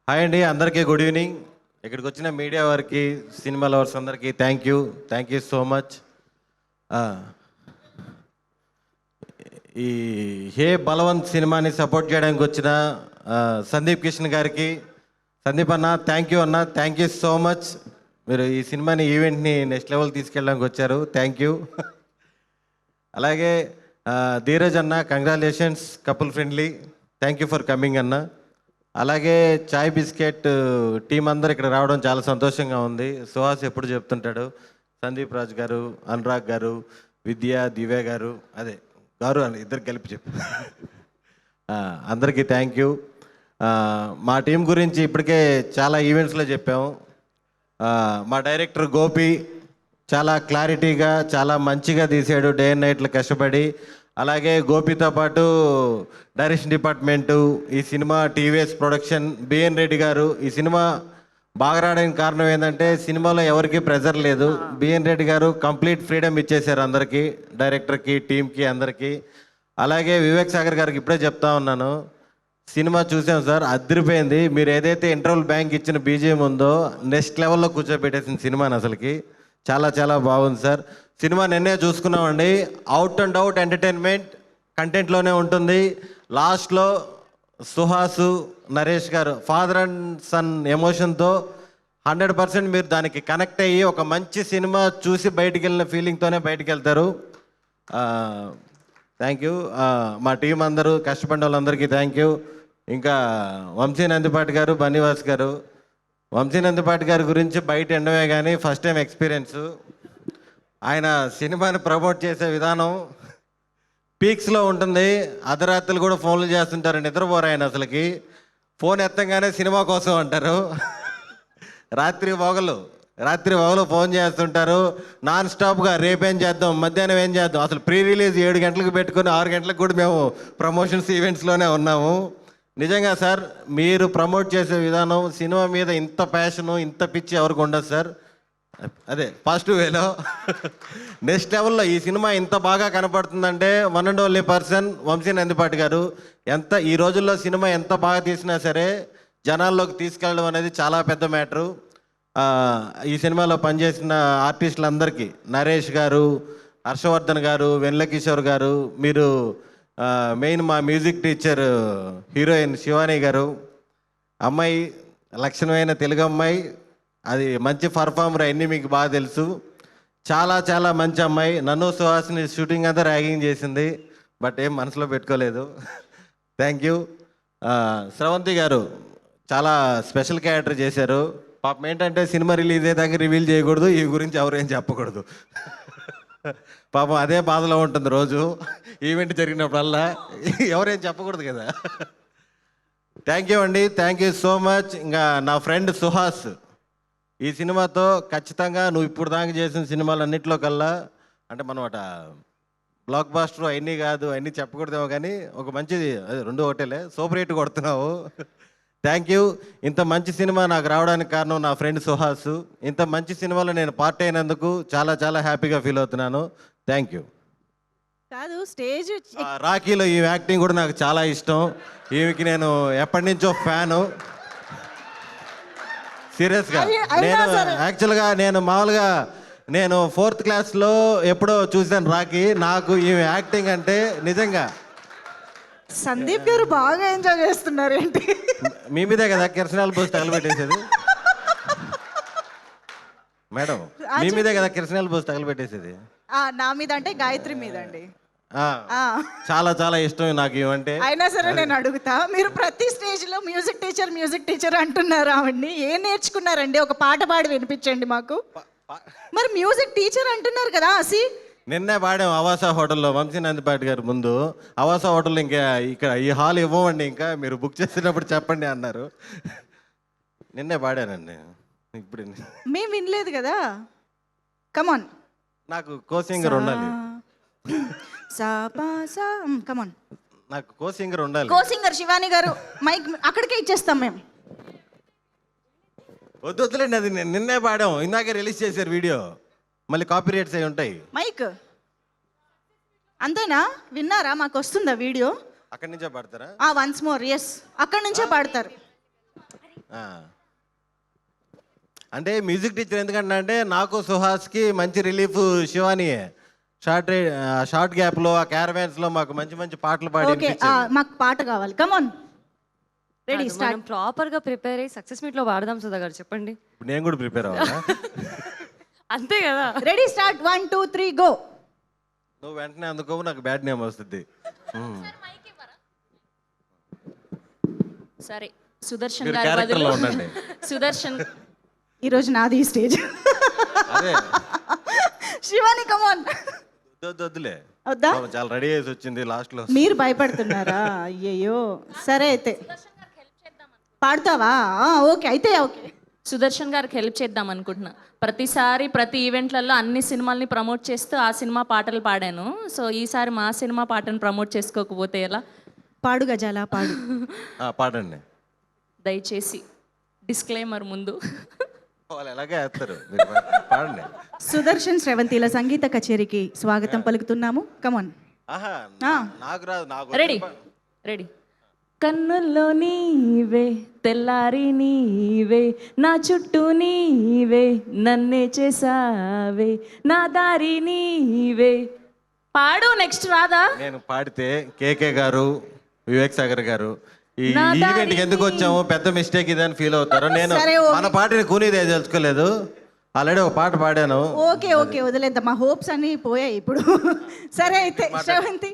Hi అండి, అందరికీ good evening. ఇక్కడికి వచ్చిన మీడియా వారికి, సినిమా లవర్స్ అందరికీ థ్యాంక్ యూ సో మచ్. ఈ హే బలవంత్ సినిమాని సపోర్ట్ చేయడానికి వచ్చిన సందీప్ కిషన్ గారికి, సందీప్ అన్న థ్యాంక్ యూ అన్న, థ్యాంక్ యూ సో మచ్. మీరు ఈ సినిమాని ఈవెంట్ని నెక్స్ట్ లెవెల్ తీసుకెళ్ళడానికి వచ్చారు, థ్యాంక్ యూ. అలాగే ధీరజ్ అన్న, congratulations, couple friendly, thank you for coming అన్న. అలాగే చాయ్ బిస్కెట్ టీం అందరు ఇక్కడ రావడం చాలా సంతోషంగా ఉంది. సుహాస్ ఎప్పుడు చెప్తుంటాడు, సందీప్ రాజ్ గారు, అనురాగ్ గారు, విద్య, దివ్య గారు, అదే గారు అని ఇద్దరు కలిపి చెప్పు. అందరికీ థ్యాంక్ యూ. మా టీం గురించి ఇప్పటికే చాలా ఈవెంట్స్లో చెప్పాము. మా డైరెక్టర్ గోపి చాలా క్లారిటీగా, చాలా మంచిగా తీసాడు, డే అండ్ నైట్లు కష్టపడి. అలాగే గోపితో పాటు డైరెక్షన్ డిపార్ట్మెంటు, ఈ cinema TVS production, BN Reddy గారు. ఈ సినిమా బాగా రావడానికి కారణం ఏంటంటే సినిమాలో ఎవరికి ప్రెజర్ లేదు. బిఎన్ రెడ్డి గారు కంప్లీట్ ఫ్రీడమ్ ఇచ్చేశారు అందరికీ, డైరెక్టర్కి, టీంకి, అందరికీ. అలాగే వివేక్ సాగర్ గారికి ఇప్పుడే చెప్తా ఉన్నాను, సినిమా చూసాం సార్, అదిరిపోయింది. మీరు ఏదైతే ఇంటర్వల్ బ్యాంక్ ఇచ్చిన బీజిఎం ఉందో నెక్స్ట్ లెవెల్లో కూర్చోబెట్టేసిన సినిమాని అసలుకి చాలా చాలా బాగుంది సార్. సినిమా నిన్నే చూసుకున్నామండి, అవుట్ అండ్ అవుట్ ఎంటర్టైన్మెంట్ కంటెంట్లోనే ఉంటుంది. లాస్ట్లో సుహాసు, నరేష్ గారు ఫాదర్ అండ్ సన్ ఎమోషన్తో 100% మీరు దానికి కనెక్ట్ అయ్యి ఒక మంచి సినిమా చూసి బయటికి వెళ్ళిన ఫీలింగ్తోనే బయటికి వెళ్తారు. Thank you. మా టీం అందరూ కష్టపడిన వాళ్ళందరికీ థ్యాంక్ యూ. ఇంకా వంశీ నందిపాటి గారు, బన్నీవాస్ గారు. వంశీ నందిపాటి గారి గురించి బయట ఎండమే కానీ ఫస్ట్ టైం ఎక్స్పీరియన్స్. ఆయన సినిమాని ప్రమోట్ చేసే విధానం పీక్స్లో ఉంటుంది. అర్ధరాత్రులు కూడా ఫోన్లు చేస్తుంటారు, నిద్రపోరు ఆయన అసలుకి. ఫోన్ ఎత్తంగానే సినిమా కోసం అంటారు. రాత్రి పగలు ఫోన్ చేస్తుంటారు నాన్ స్టాప్గా. రేపేం చేద్దాం, మధ్యాహ్నం ఏం చేద్దాం. అసలు ప్రీ రిలీజ్ 7 గంటలకు పెట్టుకుని 6 గంటలకు కూడా మేము ప్రమోషన్స్ ఈవెంట్స్లోనే ఉన్నాము. నిజంగా సార్, మీరు ప్రమోట్ చేసే విధానం, సినిమా మీద ఇంత ప్యాషను, ఇంత పిచ్చి ఎవరికి ఉండదు సార్. అదే పాజిటివ్ వేలో నెక్స్ట్ లెవెల్లో ఈ సినిమా ఇంత బాగా కనపడుతుందంటే one and only person Vamsi Nandipati garu. ఈ రోజుల్లో సినిమా ఎంత బాగా తీసినా సరే జనాల్లోకి తీసుకెళ్ళడం అనేది చాలా పెద్ద మ్యాటరు. ఈ సినిమాలో పనిచేసిన ఆర్టిస్టులందరికీ, నరేష్ గారు, హర్షవర్ధన్ గారు, వెన్నెల కిషోర్ గారు, మీరు మెయిన్ మా మ్యూజిక్ టీచర్ హీరోయిన్ శివాని గారు, అమ్మాయి లక్షణమైన తెలుగు అమ్మాయి, అది మంచి పర్ఫార్మర్, అన్నీ మీకు బాగా తెలుసు. చాలా చాలా మంచి అమ్మాయి. నన్ను సుహాస్ని షూటింగ్ అంతా ర్యాగింగ్ చేసింది, బట్ ఏం మనసులో పెట్టుకోలేదు. Thank you. స్రవంతి గారు చాలా స్పెషల్ క్యారెక్టర్ చేశారు. పాపం ఏంటంటే సినిమా రిలీజ్ అయ్యేదాకా రివీల్ చేయకూడదు, ఈ గురించి ఎవరేం చెప్పకూడదు. పాపం అదే బాధలో ఉంటుంది రోజు, ఈవెంట్ జరిగినప్పుడల్లా ఎవరేం చెప్పకూడదు కదా. థ్యాంక్ యూ అండి, థ్యాంక్ యూ సో మచ్. ఇంకా నా ఫ్రెండ్ సుహాస్ ఈ సినిమాతో ఖచ్చితంగా నువ్వు ఇప్పుడు దాకా చేసిన సినిమాలన్నింటిలో కల్లా, అంటే మనం బ్లాక్ బాస్టర్ అవన్నీ కాదు, అవన్నీ చెప్పకూడదేమో కానీ ఒక మంచిది, అదే 2 ఒకటేలే, సూపర్ హిట్ కొడుతున్నావు. Thank you. ఇంత మంచి సినిమా నాకు రావడానికి కారణం నా ఫ్రెండ్ సుహాస్. ఇంత మంచి సినిమాలో నేను పార్ట్ అయినందుకు చాలా చాలా హ్యాపీగా ఫీల్ అవుతున్నాను. Thank you. కాదు, స్టేజ్ రాఖీలో ఈ యాక్టింగ్ కూడా నాకు చాలా ఇష్టం. ఈమెకి నేను ఎప్పటి నుంచో ఫ్యాను, సీరియస్గా. యాక్చువల్గా మామూలుగా నేను 4th క్లాస్లో ఎప్పుడో చూసాను రాఖీ. నాకు ఈమె యాక్టింగ్ అంటే నిజంగా. సందీప్ గారు బాగా ఎంజాయ్ చేస్తున్నారు ఏంటి? మీ మీదే కదా కిరసనాలు పోసి తగలబెట్టేసేది మేడం, మీ మీదే కదా కిరసనాలు పోసి తగలబెట్టేసేది. నా మీద అంటే గాయత్రి మీద అండి. చాలా చాలా ఇష్టం నాకు ఇవంటే. అయినా సరే నేను అడుగుతా, మీరు ప్రతి స్టేజ్ లో మ్యూజిక్ టీచర్ అంటున్నారు. ఆవిడ్ని ఏం నేర్చుకున్నారండి? ఒక పాట పాడి వినిపించండి మాకు. మరి మ్యూజిక్ టీచర్ అంటున్నారు కదా. నిన్నే పాడాం అవాసా హోటల్లో, వంశీ నందిపాటి గారు ముందు. అవాసా హోటల్లో ఇంకా ఇక్కడ ఈ హాల్ ఇవ్వమండి, ఇంకా మీరు బుక్ చేసినప్పుడు చెప్పండి అన్నారు. నిన్నే పాడానండి. ఇప్పుడు మేము వినలేదు కదా. కమాన్, నాకు కో-సింగర్ ఉండాలి. కమాన్, నాకు కో-సింగర్ ఉండాలి. కో-సింగర్ శివాని గారు, మైక్ అక్కడికే ఇచ్చేస్తాం మేము. వద్దులేండి, అది నిన్నే పాడాం, ఇందాకే రిలీజ్ చేశారు వీడియో, మళ్ళీ కాపీ రైట్స్ అయి ఉంటాయి. మైక్ అంతేనా? విన్నారా? మాకు వస్తుందా వీడియో? అక్కడి నుంచే పాడతారా? వన్స్ మోర్, ఎస్, అక్కడి నుంచే పాడతారు. ఆ. అంటే మ్యూజిక్ టీచర్ ఎందుకంటే నాకు సుహాస్కి మంచి రిలీఫ్ శివానియే. షార్ట్ గ్యాప్లో ఆ క్యారవాన్స్లో మాకు మంచి మంచి పాటలు పాడి ఓకే మాకు పాట కావాలి కమాన్ రెడీ మనం స్టార్ట్ ప్రాపర్ గా ప్రిపేర్ అయ్యి సక్సెస్ మీట్ లో వాడదాం సుధా గారు, చెప్పండి. ఇప్పుడు నేను కూడా ప్రిపేర్ అవ్వాలా? అంతే కదా. Ready start 1 2 3 go. నువ్వు వెంటనే అందుకో, నాకు బ్యాడ్ నేమ్ వస్తుంది. సరే సుదర్శన్ మీరు గారి క్యారెక్టర్లో బదులు ఉండండి. సుదర్శన్ ఈరోజు నాది ఈ స్టేజ్. అదే శివాని కమాన్. వద్దులే, వద్దా? పాపం చాలా రెడీ చేసి వచ్చింది లాస్ట్లో. మీరు భయపడుతున్నారా? అయ్యయ్యో సరే అయితే పాడతావా? ఓకే అయితే ఓకే. సుదర్శన్ గారికి హెల్ప్ చేద్దాం అనుకుంటున్నా. ప్రతిసారి ప్రతి ఈవెంట్లలో అన్ని సినిమాల్ని ప్రమోట్ చేస్తూ ఆ సినిమా పాటలు పాడాను. సో ఈసారి మా సినిమా పాటను ప్రమోట్ చేసుకోకపోతే ఎలా? పాడు గజాల పాడు. పాడండి. దయచేసి డిస్క్లైమర్ ముందు. వాళ్ళు ఎలాగే వేస్తారు, మీరు పాడండి. సుదర్శన్ శ్రవంతిల సంగీత కచేరీకి స్వాగతం పలుకుతున్నాము. కమాన్. ఆహా, నాకు రాదు. నాకు రెడీ రెడీ. కన్నుల్లో నీవే తెల్లారి నీవే నా చుట్టూ నీవే నన్నే చేసావే నా దారి నీవే. పాడు నెక్స్ట్ రాదా? నేను పాడితే కేకే గారు, వివేక్ సాగర్ గారు ఈ నా దారి ఈవెంట్కి ఎందుకు వచ్చాము, పెద్ద మిస్టేక్ ఇదని ఫీల్ అవుతారు. నేను సరే, ఓకే. మన పాటని కూనీదే తెలుసుకోలేదు. ఆల్రెడీ ఒక పాట పాడాను. ఓకే ఓకే వదిలేద్దాం, మా హోప్స్ అన్నీ పోయాయి ఇప్పుడు. సరే అయితే శ్రవంతి